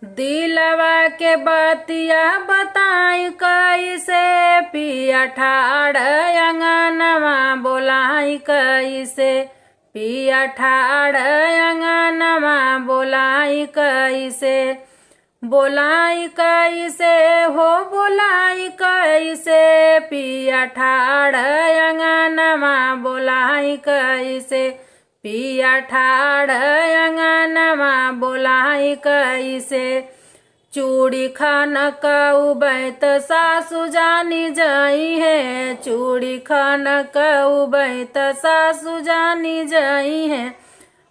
दिलवा के बतिया बताई कैसे पिया ठाड़ अंगनवा बोलाई कैसे पिया ठाड़ अंगनवा बोलाई कैसे बोलाई कैसे हो बोलाई कैसे पिया ठाड़ अंगनवा बोलाई कैसे पिया ठाड़ अंगनवा बोलाई कैसे चूड़ी खान कऊबैत सासु जानी जाई है चूड़ी खान कऊबैत सासु जानी जाई है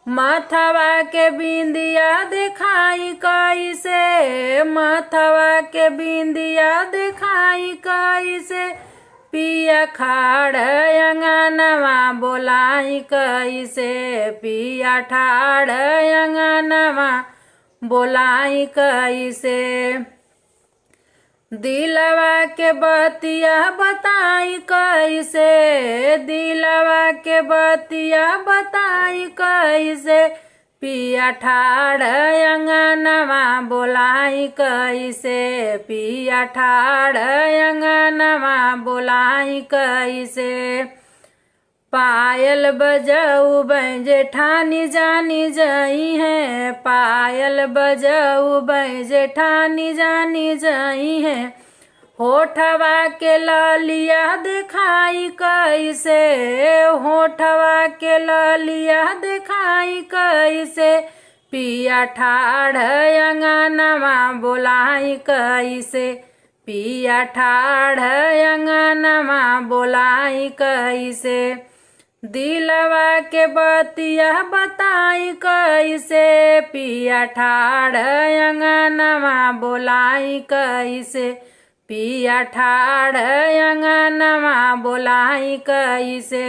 माथवा के बिंदिया दिखाई कैसे माथवा के बिंदिया दिखाई कैसे पिया खाड़ अंगनवा बोलाई कैसे पिया ठाड़ अंगनवा बोलाई कैसे दिलवा के बतिया बताई कैसे दिलवा के बतिया बताई कैसे पिया ठाड़ अंगनवा बोलाई कैसे पिया ठाड़ अंगनवा बोलाई कैसे पायल बजाऊ जेठानी जानी जाई है पायल बजाऊ जेठानी जानी जाई है होठवा के लालिया दिखाई कैसे होठवा के लालिया दिखाई कैसे पिया ठाड़ अंगनवा बोलाई कैसे पिया ठाड़ अंगनवा बोलाई कैसे दिलवा के बतिया बताई कैसे पिया ठाड़ अंगनवा बोलाई कैसे पिया ठाड़ अंगनवा बोलाई कैसे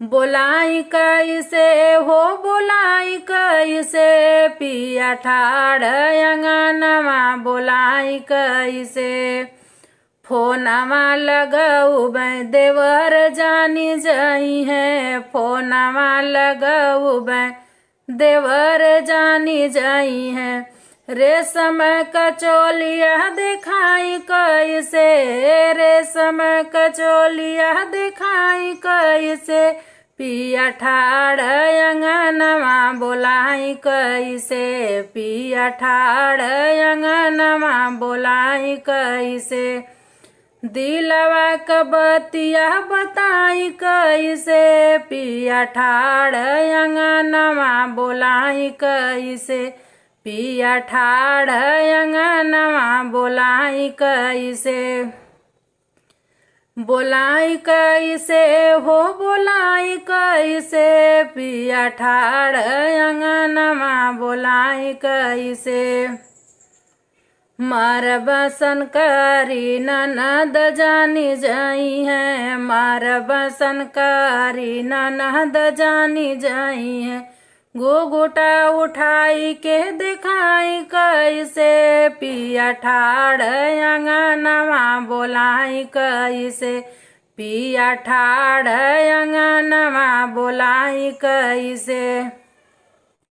बोलाई कैसे हो बोलाई कैसे पिया ठाड़ अंगनवा बोलाई कैसे फोनवा लगाऊ देवर जानी जाई है फोनवा लगाऊ देवर जानी जाई है रेशम कचोलिया दिखाई कैसे रेशम कचोलिया दिखाई कैसे पिया ठाड़ अंगनवा बोलाई कैसे पिया ठाड़ अंगनवा बोलाई कैसे दिलवा का बतिया बताई कैसे पिया ठाड़ अंगनवा बोलाई कैसे पिया ठाड़ अंगनवा बोलाई कैसे बोलाई कैसे हो बोलाई कैसे पिया ठाड़ अंगनवा बोलाई कैसे मारबा संकारी ननद जानी जाई है मारबा संकारी ननद जानी जाई है घुघुटा उठाई के दिखाई कैसे पिया ठाड़ अंगनवा बोलाई कैसे पिया ठाड़ अंगनवा बोलाई कैसे।